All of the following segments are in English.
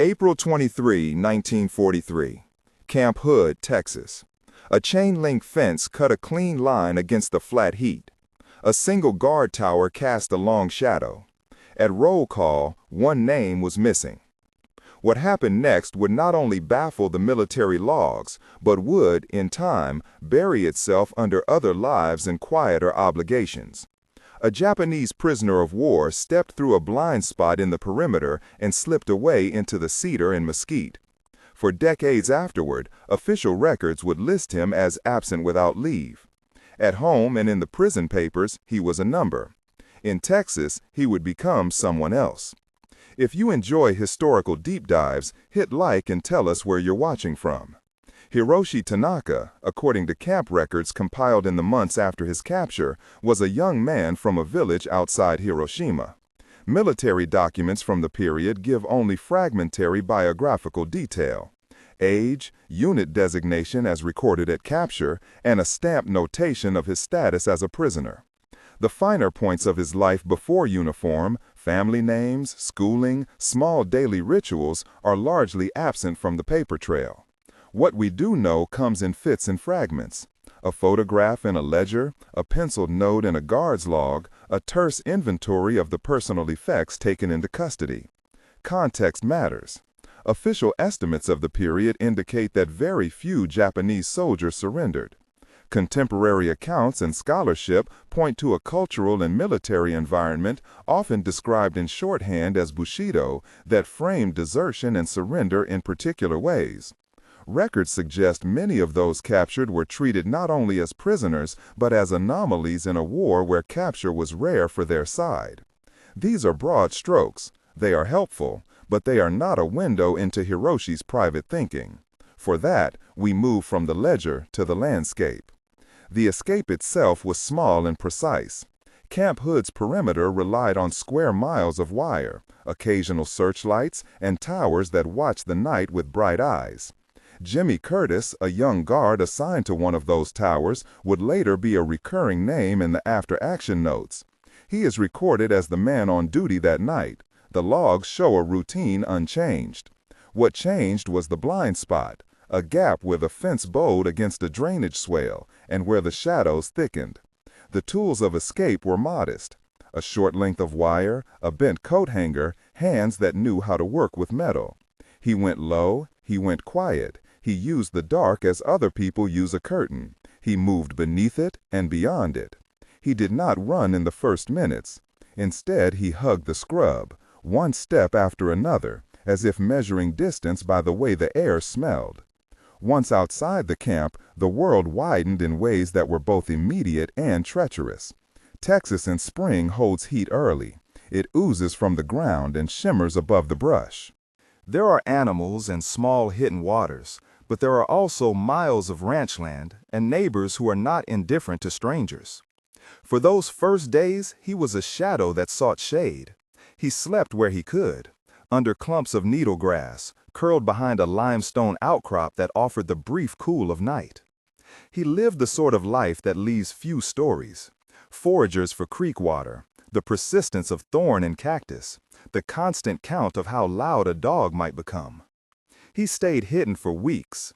April 23, 1943. Camp Hood, Texas. A chain-link fence cut a clean line against the flat heat. A single guard tower cast a long shadow. At roll call, one name was missing. What happened next would not only baffle the military logs, but would, in time, bury itself under other lives and quieter obligations. A Japanese prisoner of war stepped through a blind spot in the perimeter and slipped away into the cedar and mesquite. For decades afterward, official records would list him as absent without leave. At home and in the prison papers, he was a number. In Texas, he would become someone else. If you enjoy historical deep dives, hit like and tell us where you're watching from. Hiroshi Tanaka, according to camp records compiled in the months after his capture, was a young man from a village outside Hiroshima. Military documents from the period give only fragmentary biographical detail. Age, unit designation as recorded at capture, and a stamped notation of his status as a prisoner. The finer points of his life before uniform, family names, schooling, small daily rituals, are largely absent from the paper trail. What we do know comes in fits and fragments. A photograph in a ledger, a penciled note in a guard's log, a terse inventory of the personal effects taken into custody. Context matters. Official estimates of the period indicate that very few Japanese soldiers surrendered. Contemporary accounts and scholarship point to a cultural and military environment, often described in shorthand as Bushido, that framed desertion and surrender in particular ways. Records suggest many of those captured were treated not only as prisoners, but as anomalies in a war where capture was rare for their side. These are broad strokes. They are helpful, but they are not a window into Hiroshi's private thinking. For that, we move from the ledger to the landscape. The escape itself was small and precise. Camp Hood's perimeter relied on square miles of wire, occasional searchlights, and towers that watched the night with bright eyes. Jimmy Curtis, a young guard assigned to one of those towers, would later be a recurring name in the after-action notes. He is recorded as the man on duty that night. The logs show a routine unchanged. What changed was the blind spot, a gap where the fence bowed against a drainage swale and where the shadows thickened. The tools of escape were modest. A short length of wire, a bent coat hanger, hands that knew how to work with metal. He went low, he went quiet. He used the dark as other people use a curtain. He moved beneath it and beyond it. He did not run in the first minutes. Instead, he hugged the scrub, one step after another, as if measuring distance by the way the air smelled. Once outside the camp, the world widened in ways that were both immediate and treacherous. Texas in spring holds heat early. It oozes from the ground and shimmers above the brush. There are animals and small hidden waters, but there are also miles of ranch land and neighbors who are not indifferent to strangers. For those first days, he was a shadow that sought shade. He slept where he could, under clumps of needle grass, curled behind a limestone outcrop that offered the brief cool of night. He lived the sort of life that leaves few stories. Foragers for creek water, the persistence of thorn and cactus, the constant count of how loud a dog might become. He stayed hidden for weeks.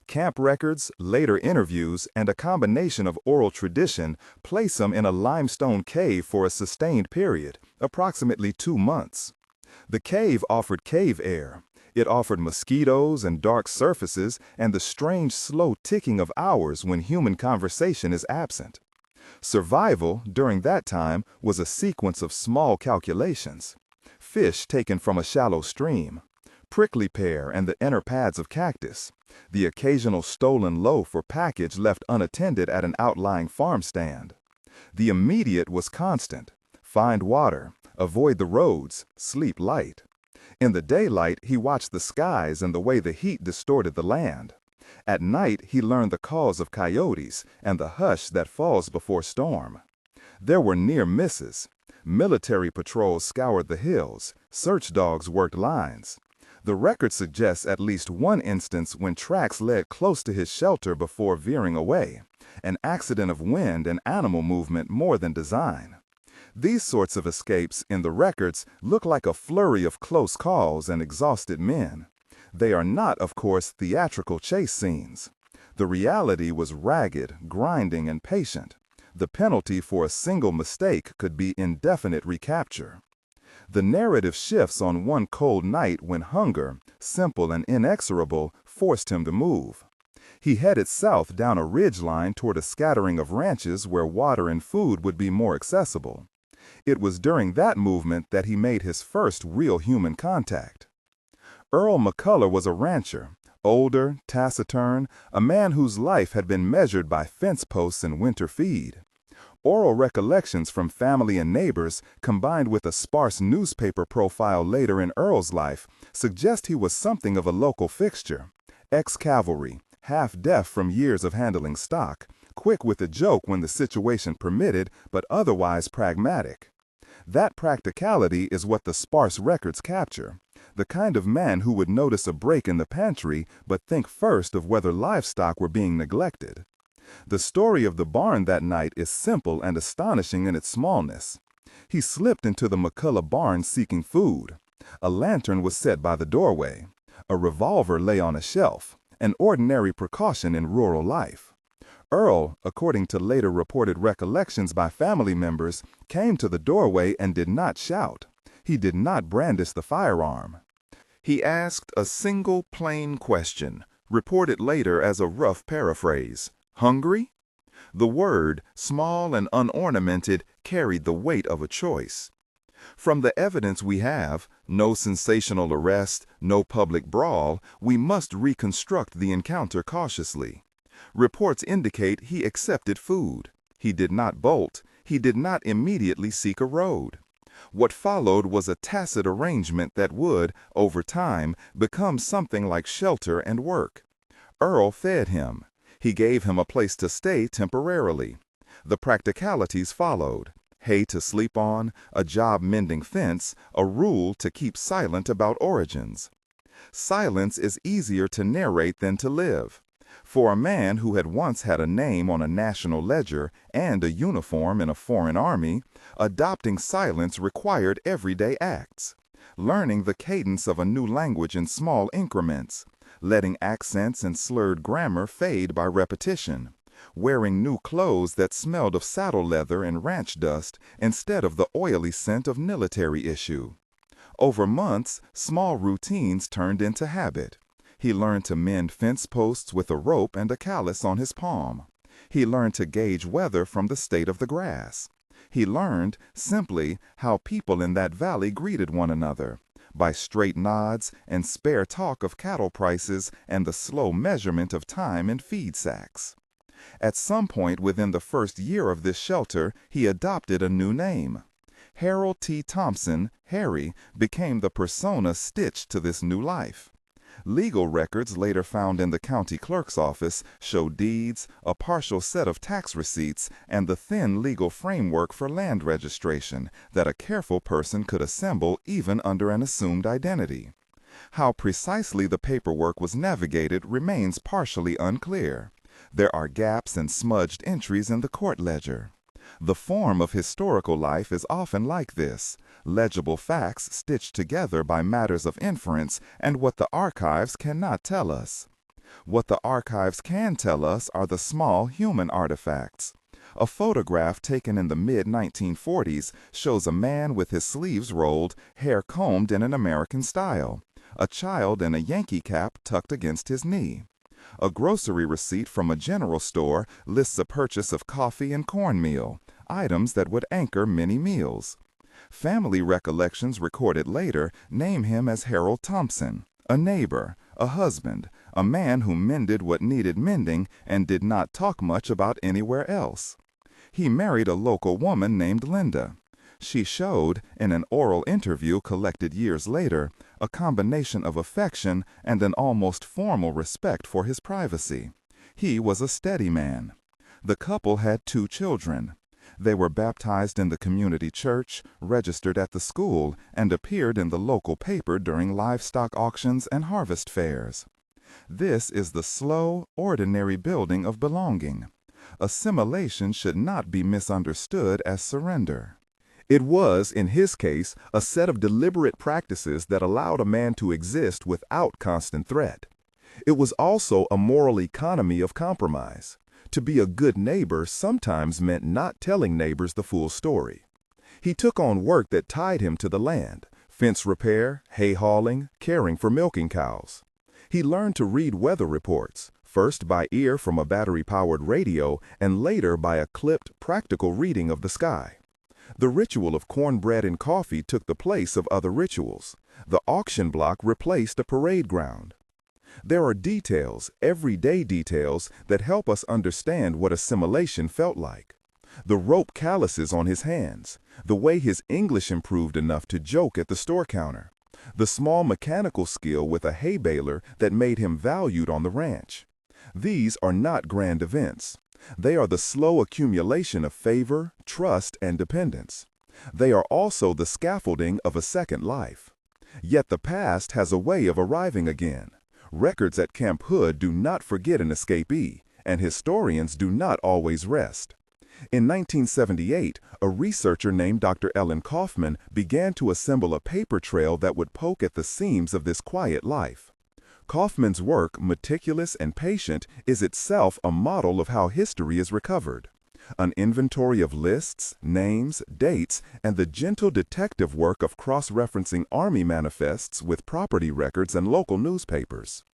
Camp records, later interviews, and a combination of oral tradition place him in a limestone cave for a sustained period, approximately 2 months. The cave offered cave air. It offered mosquitoes and dark surfaces and the strange slow ticking of hours when human conversation is absent. Survival, during that time, was a sequence of small calculations. Fish taken from a shallow stream, prickly pear and the inner pads of cactus, the occasional stolen loaf or package left unattended at an outlying farm stand. The immediate was constant. Find water, avoid the roads, sleep light. In the daylight, he watched the skies and the way the heat distorted the land. At night, he learned the calls of coyotes and the hush that falls before storm. There were near misses. Military patrols scoured the hills. Search dogs worked lines. The record suggests at least one instance when tracks led close to his shelter before veering away, an accident of wind and animal movement more than design. These sorts of escapes in the records look like a flurry of close calls and exhausted men. They are not, of course, theatrical chase scenes. The reality was ragged, grinding, and patient. The penalty for a single mistake could be indefinite recapture. The narrative shifts on one cold night when hunger, simple and inexorable, forced him to move. He headed south down a ridgeline toward a scattering of ranches where water and food would be more accessible. It was during that movement that he made his first real human contact. Earl McCullough was a rancher, older, taciturn, a man whose life had been measured by fence posts and winter feed. Oral recollections from family and neighbors, combined with a sparse newspaper profile later in Earl's life, suggest he was something of a local fixture. Ex-cavalry, half-deaf from years of handling stock, quick with a joke when the situation permitted, but otherwise pragmatic. That practicality is what the sparse records capture. The kind of man who would notice a break in the pantry, but think first of whether livestock were being neglected. The story of the barn that night is simple and astonishing in its smallness. He slipped into the McCullough barn seeking food. A lantern was set by the doorway. A revolver lay on a shelf, an ordinary precaution in rural life. Earl, according to later reported recollections by family members, came to the doorway and did not shout. He did not brandish the firearm. He asked a single plain question, reported later as a rough paraphrase. Hungry? The word, small and unornamented, carried the weight of a choice. From the evidence we have, no sensational arrest, no public brawl, we must reconstruct the encounter cautiously. Reports indicate he accepted food. He did not bolt. He did not immediately seek a road. What followed was a tacit arrangement that would, over time, become something like shelter and work. Earl fed him. He gave him a place to stay temporarily. The practicalities followed. Hay to sleep on, a job mending fence, a rule to keep silent about origins. Silence is easier to narrate than to live. For a man who had once had a name on a national ledger and a uniform in a foreign army, adopting silence required everyday acts. Learning the cadence of a new language in small increments. Letting accents and slurred grammar fade by repetition. Wearing new clothes that smelled of saddle leather and ranch dust instead of the oily scent of military issue. Over months, small routines turned into habit. He learned to mend fence posts with a rope and a callus on his palm. He learned to gauge weather from the state of the grass. He learned, simply, how people in that valley greeted one another, by straight nods and spare talk of cattle prices and the slow measurement of time in feed sacks. At some point within the first year of this shelter, he adopted a new name. Harold T. Thompson, Harry, became the persona stitched to this new life. Legal records later found in the county clerk's office show deeds, a partial set of tax receipts, and the thin legal framework for land registration that a careful person could assemble even under an assumed identity. How precisely the paperwork was navigated remains partially unclear. There are gaps and smudged entries in the court ledger. The form of historical life is often like this, legible facts stitched together by matters of inference and what the archives cannot tell us. What the archives can tell us are the small human artifacts. A photograph taken in the mid-1940s shows a man with his sleeves rolled, hair combed in an American style, a child in a Yankee cap tucked against his knee. A grocery receipt from a general store lists a purchase of coffee and cornmeal, items that would anchor many meals. Family recollections recorded later name him as Harold Thompson, a neighbor, a husband, a man who mended what needed mending and did not talk much about anywhere else. He married a local woman named Linda. She showed, in an oral interview collected years later, a combination of affection and an almost formal respect for his privacy. He was a steady man. The couple had 2 children. They were baptized in the community church, registered at the school, and appeared in the local paper during livestock auctions and harvest fairs. This is the slow, ordinary building of belonging. Assimilation should not be misunderstood as surrender. It was, in his case, a set of deliberate practices that allowed a man to exist without constant threat. It was also a moral economy of compromise. To be a good neighbor sometimes meant not telling neighbors the full story. He took on work that tied him to the land: fence repair, hay hauling, caring for milking cows. He learned to read weather reports, first by ear from a battery-powered radio and later by a clipped, practical reading of the sky. The ritual of cornbread and coffee took the place of other rituals. The auction block replaced a parade ground. There are details, everyday details, that help us understand what assimilation felt like. The rope calluses on his hands, the way his English improved enough to joke at the store counter, the small mechanical skill with a hay baler that made him valued on the ranch. These are not grand events. They are the slow accumulation of favor, trust, and dependence. They are also the scaffolding of a second life. Yet the past has a way of arriving again. Records at Camp Hood do not forget an escapee, and historians do not always rest. In 1978, a researcher named Dr. Ellen Kaufman began to assemble a paper trail that would poke at the seams of this quiet life. Kaufman's work, meticulous and patient, is itself a model of how history is recovered. An inventory of lists, names, dates, and the gentle detective work of cross-referencing Army manifests with property records and local newspapers.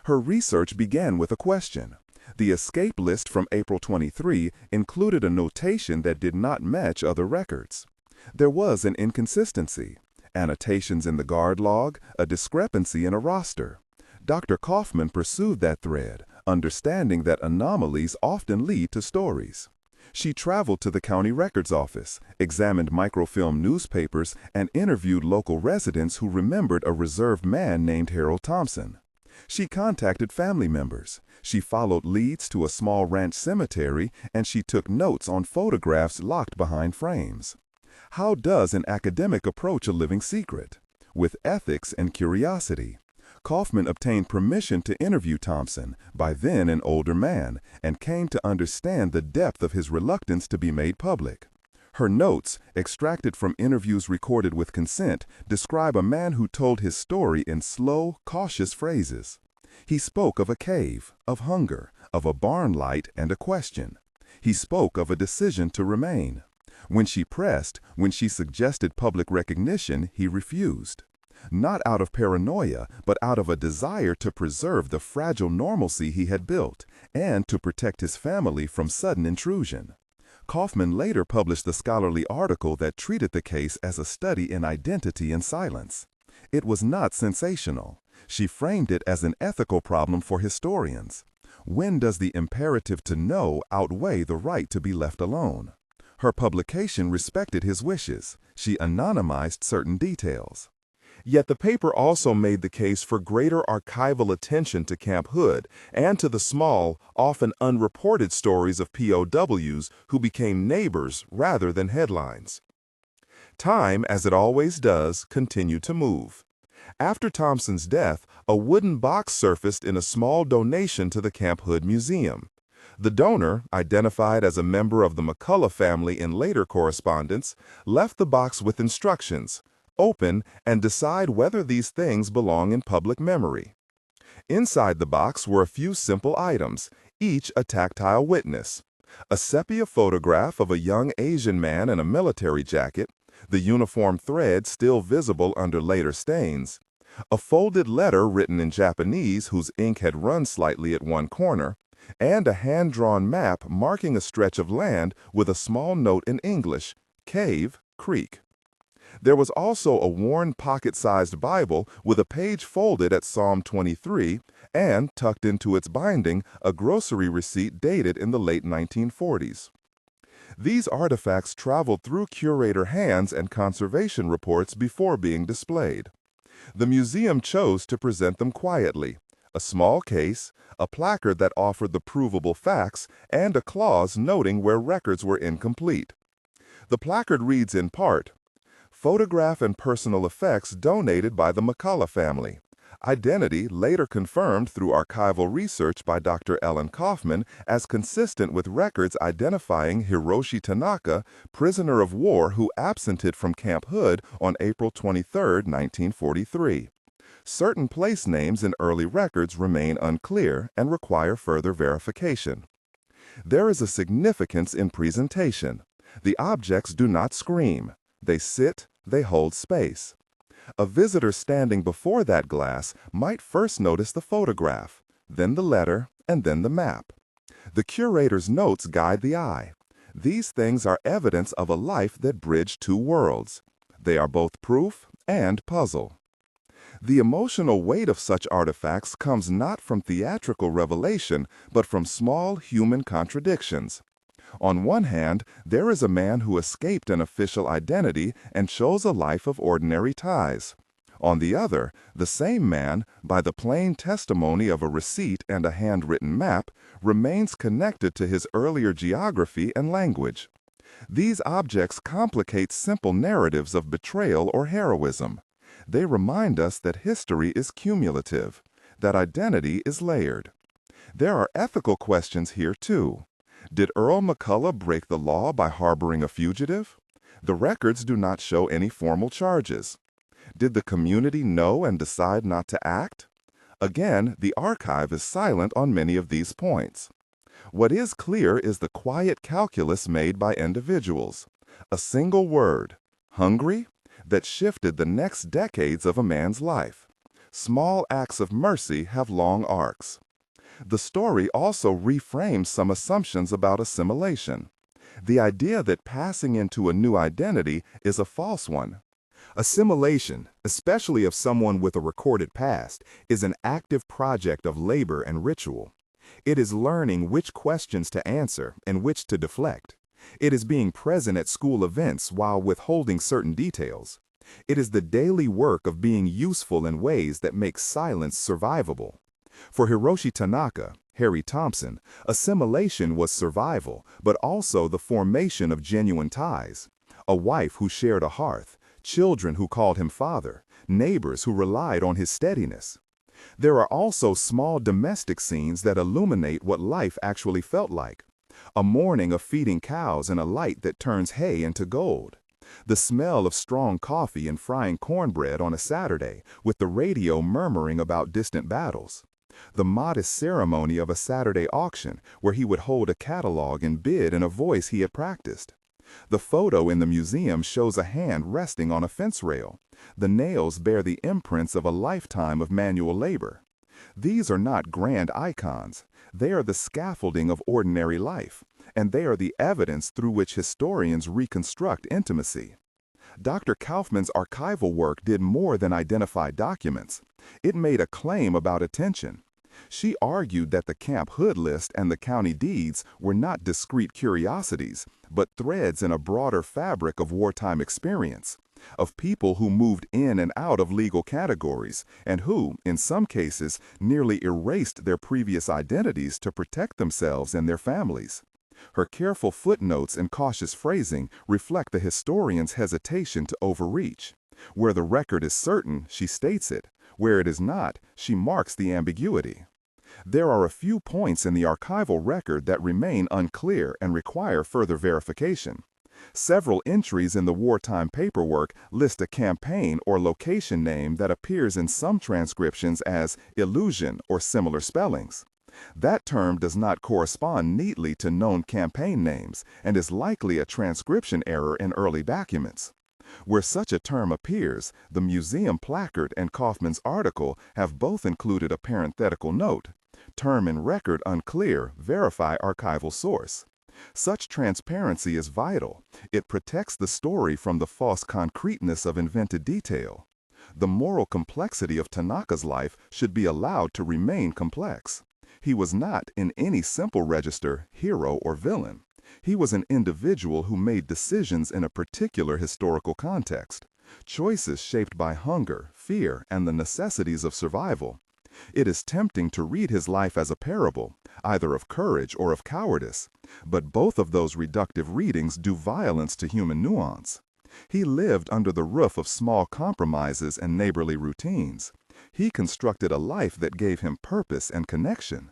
Her research began with a question. The escape list from April 23 included a notation that did not match other records. There was an inconsistency, annotations in the guard log, a discrepancy in a roster. Dr. Kaufman pursued that thread, understanding that anomalies often lead to stories. She traveled to the county records office, examined microfilm newspapers, and interviewed local residents who remembered a reserved man named Harold Thompson. She contacted family members. She followed leads to a small ranch cemetery, and she took notes on photographs locked behind frames. How does an academic approach a living secret? With ethics and curiosity. Kaufman obtained permission to interview Thompson, by then an older man, and came to understand the depth of his reluctance to be made public. Her notes, extracted from interviews recorded with consent, describe a man who told his story in slow, cautious phrases. He spoke of a cave, of hunger, of a barn light, and a question. He spoke of a decision to remain. When she pressed, when she suggested public recognition, he refused. Not out of paranoia, but out of a desire to preserve the fragile normalcy he had built, and to protect his family from sudden intrusion. Kaufman later published the scholarly article that treated the case as a study in identity and silence. It was not sensational. She framed it as an ethical problem for historians. When does the imperative to know outweigh the right to be left alone? Her publication respected his wishes. She anonymized certain details. Yet the paper also made the case for greater archival attention to Camp Hood and to the small, often unreported stories of POWs who became neighbors rather than headlines. Time, as it always does, continued to move. After Thompson's death, a wooden box surfaced in a small donation to the Camp Hood Museum. The donor, identified as a member of the McCullough family in later correspondence, left the box with instructions: open and decide whether these things belong in public memory. Inside the box were a few simple items, each a tactile witness: a sepia photograph of a young Asian man in a military jacket, the uniform thread still visible under later stains, a folded letter written in Japanese whose ink had run slightly at one corner, and a hand-drawn map marking a stretch of land with a small note in English: Cave Creek. There was also a worn pocket-sized Bible with a page folded at Psalm 23 and, tucked into its binding, a grocery receipt dated in the late 1940s. These artifacts traveled through curator hands and conservation reports before being displayed. The museum chose to present them quietly: a small case, a placard that offered the provable facts, and a clause noting where records were incomplete. The placard reads in part, "Photograph and personal effects donated by the McCullough family. Identity later confirmed through archival research by Dr. Ellen Kaufman as consistent with records identifying Hiroshi Tanaka, prisoner of war who absented from Camp Hood on April 23, 1943. Certain place names in early records remain unclear and require further verification. There is a significance in presentation. The objects do not scream. They sit, they hold space. A visitor standing before that glass might first notice the photograph, then the letter, and then the map. The curator's notes guide the eye. These things are evidence of a life that bridged two worlds. They are both proof and puzzle. The emotional weight of such artifacts comes not from theatrical revelation, but from small human contradictions. On one hand, there is a man who escaped an official identity and chose a life of ordinary ties. On the other, the same man, by the plain testimony of a receipt and a handwritten map, remains connected to his earlier geography and language. These objects complicate simple narratives of betrayal or heroism. They remind us that history is cumulative, that identity is layered. There are ethical questions here, too. Did Earl McCullough break the law by harboring a fugitive? The records do not show any formal charges. Did the community know and decide not to act? Again, the archive is silent on many of these points. What is clear is the quiet calculus made by individuals. A single word, hungry, that shifted the next decades of a man's life. Small acts of mercy have long arcs. The story also reframes some assumptions about assimilation. The idea that passing into a new identity is a false one. Assimilation, especially of someone with a recorded past, is an active project of labor and ritual. It is learning which questions to answer and which to deflect. It is being present at school events while withholding certain details. It is the daily work of being useful in ways that make silence survivable. For Hiroshi Tanaka, Harry Thompson, assimilation was survival, but also the formation of genuine ties. A wife who shared a hearth, children who called him father, neighbors who relied on his steadiness. There are also small domestic scenes that illuminate what life actually felt like. A morning of feeding cows in a light that turns hay into gold. The smell of strong coffee and frying cornbread on a Saturday, with the radio murmuring about distant battles. The modest ceremony of a Saturday auction where he would hold a catalog and bid in a voice he had practiced. The photo in the museum shows a hand resting on a fence rail. The nails bear the imprints of a lifetime of manual labor. These are not grand icons. They are the scaffolding of ordinary life, and they are the evidence through which historians reconstruct intimacy. Dr. Kaufman's archival work did more than identify documents. It made a claim about attention. She argued that the Camp Hood list and the county deeds were not discrete curiosities, but threads in a broader fabric of wartime experience, of people who moved in and out of legal categories, and who, in some cases, nearly erased their previous identities to protect themselves and their families. Her careful footnotes and cautious phrasing reflect the historian's hesitation to overreach. Where the record is certain, she states it. Where it is not, she marks the ambiguity. There are a few points in the archival record that remain unclear and require further verification. Several entries in the wartime paperwork list a campaign or location name that appears in some transcriptions as illusion or similar spellings. That term does not correspond neatly to known campaign names and is likely a transcription error in early documents. Where such a term appears, the museum placard and Kaufman's article have both included a parenthetical note. Term in record unclear, verify archival source. Such transparency is vital. It protects the story from the false concreteness of invented detail. The moral complexity of Tanaka's life should be allowed to remain complex. He was not, in any simple register, hero or villain. He was an individual who made decisions in a particular historical context, choices shaped by hunger, fear, and the necessities of survival. It is tempting to read his life as a parable, either of courage or of cowardice, but both of those reductive readings do violence to human nuance. He lived under the roof of small compromises and neighborly routines. He constructed a life that gave him purpose and connection.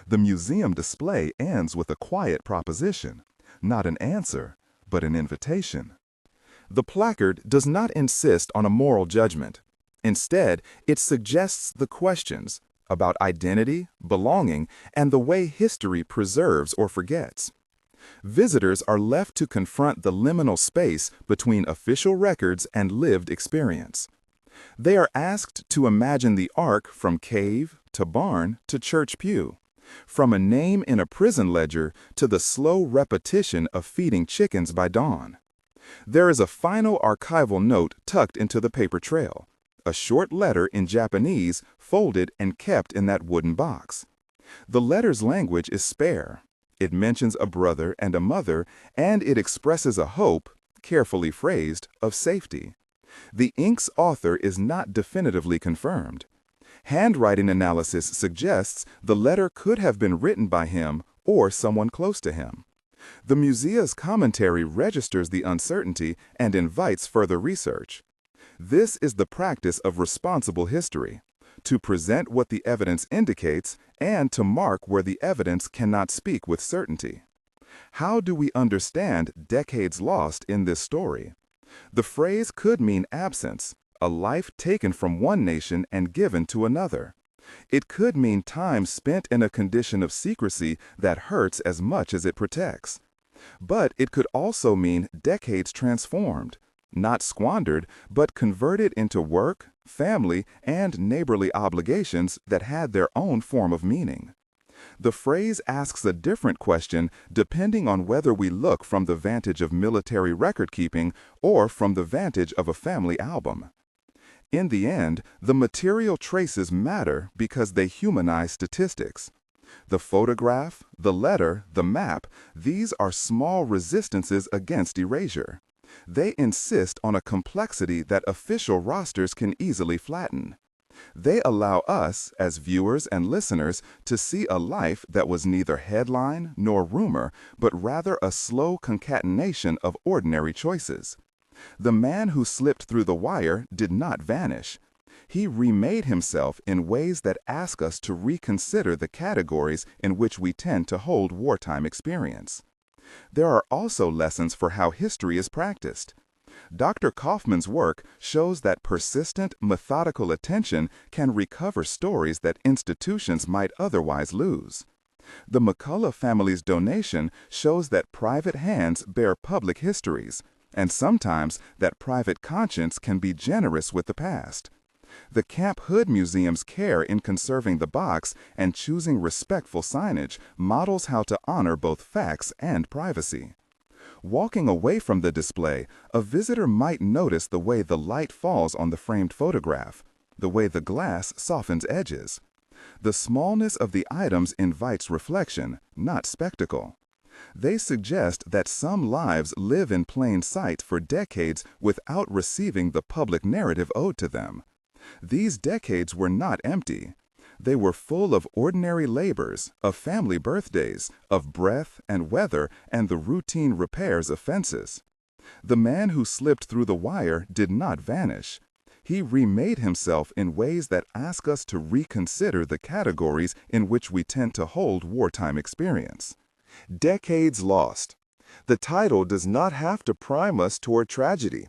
The museum display ends with a quiet proposition, not an answer, but an invitation. The placard does not insist on a moral judgment. Instead, it suggests the questions about identity, belonging, and the way history preserves or forgets. Visitors are left to confront the liminal space between official records and lived experience. They are asked to imagine the ark from cave to barn to church pew, from a name in a prison ledger to the slow repetition of feeding chickens by dawn. There is a final archival note tucked into the paper trail, a short letter in Japanese folded and kept in that wooden box. The letter's language is spare. It mentions a brother and a mother, and it expresses a hope, carefully phrased, of safety. The ink's author is not definitively confirmed. Handwriting analysis suggests the letter could have been written by him or someone close to him. The museum's commentary registers the uncertainty and invites further research. This is the practice of responsible history, to present what the evidence indicates and to mark where the evidence cannot speak with certainty. How do we understand decades lost in this story? The phrase could mean absence, a life taken from one nation and given to another. It could mean time spent in a condition of secrecy that hurts as much as it protects. But it could also mean decades transformed, not squandered, but converted into work, family, and neighborly obligations that had their own form of meaning. The phrase asks a different question depending on whether we look from the vantage of military record-keeping or from the vantage of a family album. In the end, the material traces matter because they humanize statistics. The photograph, the letter, the map, these are small resistances against erasure. They insist on a complexity that official rosters can easily flatten. They allow us, as viewers and listeners, to see a life that was neither headline nor rumor, but rather a slow concatenation of ordinary choices. The man who slipped through the wire did not vanish. He remade himself in ways that ask us to reconsider the categories in which we tend to hold wartime experience. There are also lessons for how history is practiced. Dr. Kaufman's work shows that persistent, methodical attention can recover stories that institutions might otherwise lose. The McCullough family's donation shows that private hands bear public histories, and sometimes that private conscience can be generous with the past. The Camp Hood Museum's care in conserving the box and choosing respectful signage models how to honor both facts and privacy. Walking away from the display, a visitor might notice the way the light falls on the framed photograph, the way the glass softens edges. The smallness of the items invites reflection, not spectacle. They suggest that some lives live in plain sight for decades without receiving the public narrative owed to them. These decades were not empty. They were full of ordinary labors, of family birthdays, of breath and weather, and the routine repairs of fences. The man who slipped through the wire did not vanish. He remade himself in ways that ask us to reconsider the categories in which we tend to hold wartime experience. Decades Lost. The title does not have to prime us toward tragedy.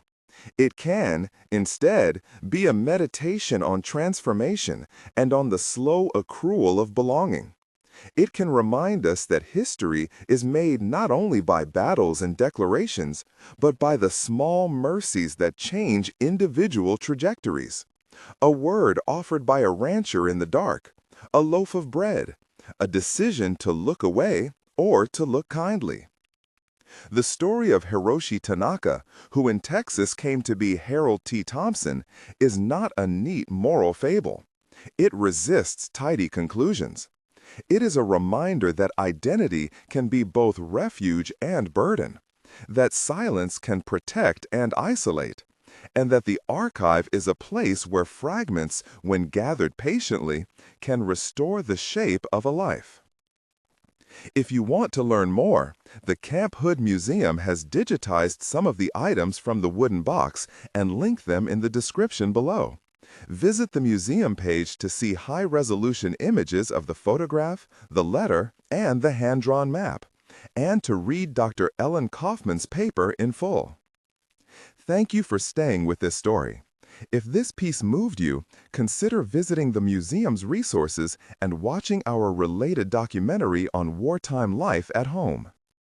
It can, instead, be a meditation on transformation and on the slow accrual of belonging. It can remind us that history is made not only by battles and declarations, but by the small mercies that change individual trajectories. A word offered by a rancher in the dark, a loaf of bread, a decision to look away or to look kindly. The story of Hiroshi Tanaka, who in Texas came to be Harold T. Thompson, is not a neat moral fable. It resists tidy conclusions. It is a reminder that identity can be both refuge and burden, that silence can protect and isolate, and that the archive is a place where fragments, when gathered patiently, can restore the shape of a life. If you want to learn more, the Camp Hood Museum has digitized some of the items from the wooden box and linked them in the description below. Visit the museum page to see high-resolution images of the photograph, the letter, and the hand-drawn map, and to read Dr. Ellen Kaufman's paper in full. Thank you for staying with this story. If this piece moved you, consider visiting the museum's resources and watching our related documentary on wartime life at home.